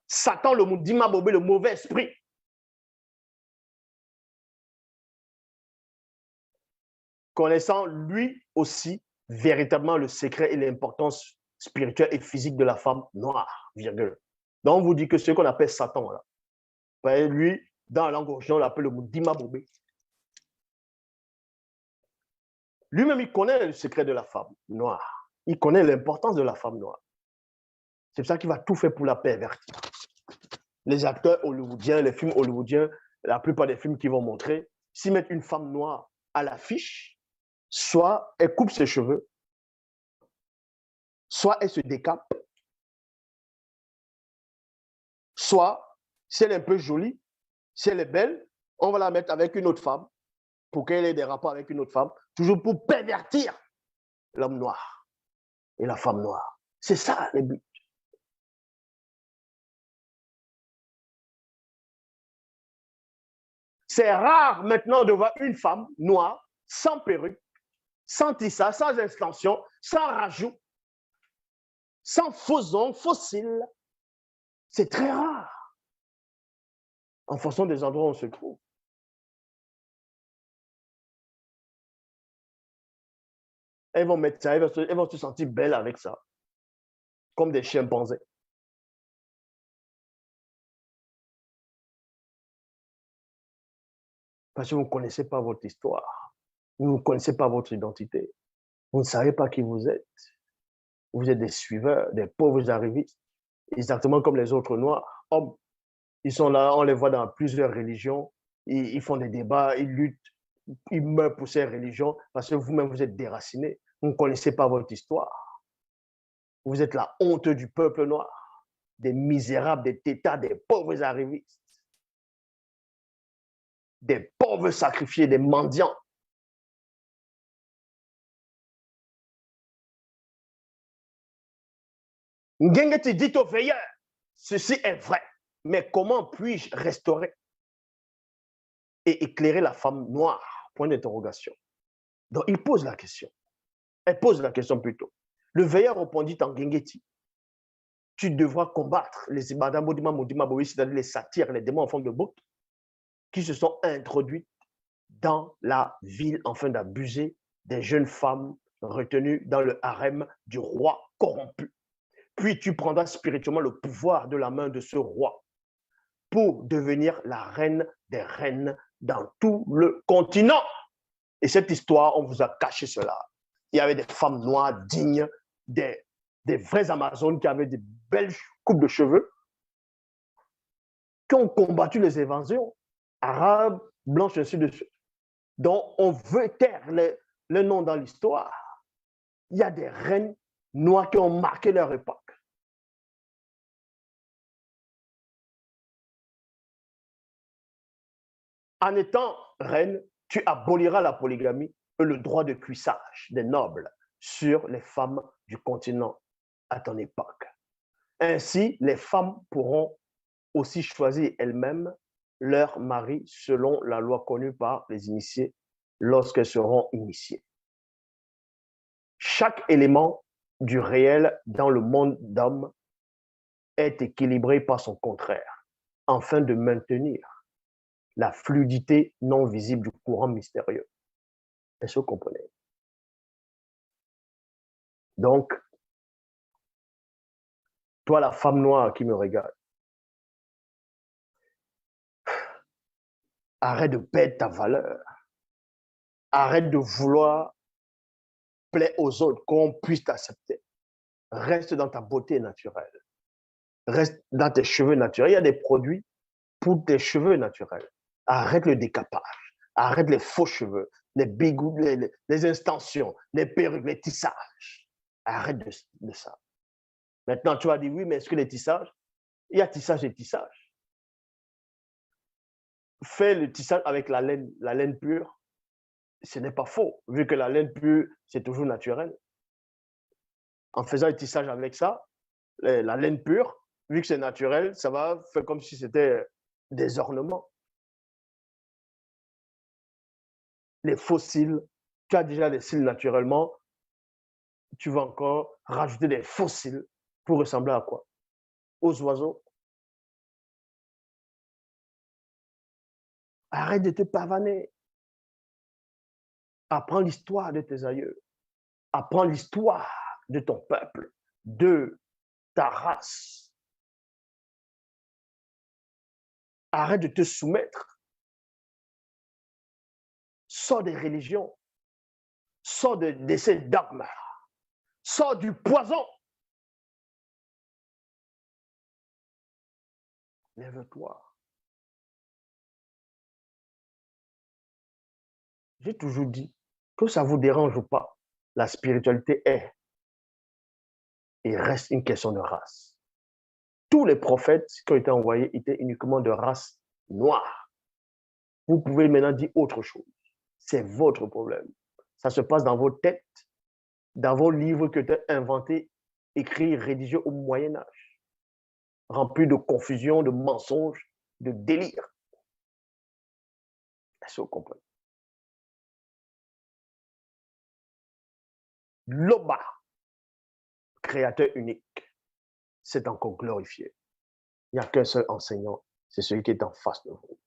Satan, le Moudima Bobé, le mauvais esprit. Connaissant lui aussi véritablement le secret et l'importance spirituelle et physique de la femme noire, virgule. Donc, on vous dit que ce qu'on appelle Satan, là, lui, dans la langue originale, on l'appelle le Moudima Bobé. Lui-même, il connaît le secret de la femme noire. Il connaît l'importance de la femme noire. C'est pour ça qu'il va tout faire pour la pervertir. Les acteurs hollywoodiens, les films hollywoodiens, la plupart des films qu'ils vont montrer, s'ils mettent une femme noire à l'affiche, soit elle coupe ses cheveux, soit elle se décape, soit, si elle est un peu jolie, si elle est belle, on va la mettre avec une autre femme pour qu'elle ait des rapports avec une autre femme, toujours pour pervertir l'homme noir et la femme noire. C'est ça le but. C'est rare maintenant de voir une femme noire, sans perruque, sans tissage, sans extension, sans rajout, sans faux ongles, faux cils. C'est très rare en fonction des endroits où on se trouve. Elles vont mettre ça, elles vont se sentir belles avec ça, comme des chimpanzés. Parce que vous ne connaissez pas votre histoire, vous ne connaissez pas votre identité, vous ne savez pas qui vous êtes. Vous êtes des suiveurs, des pauvres arrivistes, exactement comme les autres noirs, hommes. Ils sont là, on les voit dans plusieurs religions, ils font des débats, ils luttent, ils meurent pour ces religions parce que vous-même, vous êtes déracinés. Vous ne connaissez pas votre histoire. Vous êtes la honte du peuple noir, des misérables, des tétards, des pauvres arrivistes, des pauvres sacrifiés, des mendiants. Ngengeti dit aux veilleurs, ceci est vrai, mais comment puis-je restaurer et éclairer la femme noire? Point d'interrogation. Donc, il pose la question. Elle pose la question plutôt. Le veilleur répondit en Ngengeti, tu devras combattre les Ibada Modima Modima Bowi, c'est-à-dire les satyres, les démons en forme de bouc, qui se sont introduits dans la ville afin d'abuser des jeunes femmes retenues dans le harem du roi corrompu. Puis tu prendras spirituellement le pouvoir de la main de ce roi pour devenir la reine des reines dans tout le continent. Et cette histoire, on vous a caché cela. Il y avait des femmes noires dignes, des vraies Amazones qui avaient des belles coupes de cheveux, qui ont combattu les invasions arabes, blanches, ainsi de suite. Donc, on veut taire le nom dans l'histoire. Il y a des reines noires qui ont marqué leur époque. En étant reine, tu aboliras la polygamie et le droit de cuissage des nobles sur les femmes du continent à ton époque. Ainsi, les femmes pourront aussi choisir elles-mêmes leur mari selon la loi connue par les initiés lorsqu'elles seront initiées. Chaque élément du réel dans le monde d'hommes est équilibré par son contraire, afin de maintenir la fluidité non visible du courant mystérieux. Est-ce que vous comprenez? Donc, toi, la femme noire qui me regarde, arrête de perdre ta valeur. Arrête de vouloir plaire aux autres, qu'on puisse t'accepter. Reste dans ta beauté naturelle. Reste dans tes cheveux naturels. Il y a des produits pour tes cheveux naturels. Arrête le décapage. Arrête les faux cheveux, les bigoux, les extensions, les perruques, les tissages. Arrête de ça. Maintenant, tu vas dire, oui, mais est-ce que les tissages? Il y a tissage et tissage. Fais le tissage avec la laine pure. Ce n'est pas faux, vu que la laine pure, c'est toujours naturel. En faisant le tissage avec ça, la laine pure, vu que c'est naturel, ça va faire comme si c'était des ornements. Les faux cils, tu as déjà des cils naturellement, tu vas encore rajouter des faux cils pour ressembler à quoi? Aux oiseaux. Arrête de te pavaner. Apprends l'histoire de tes aïeux. Apprends l'histoire de ton peuple, de ta race. Arrête de te soumettre. Sors des religions. Sors de ces dogmes. Sors du poison. Lève-toi. J'ai toujours dit que ça ne vous dérange ou pas, la spiritualité est et reste une question de race. Tous les prophètes qui ont été envoyés étaient uniquement de race noire. Vous pouvez maintenant dire autre chose. C'est votre problème. Ça se passe dans vos têtes, dans vos livres que tu as inventés, écrits, rédigés au Moyen-Âge, remplis de confusion, de mensonges, de délire. Est-ce que vous comprenez? L'Oba, créateur unique, s'est encore glorifié. Il n'y a qu'un seul enseignant, c'est celui qui est en face de vous.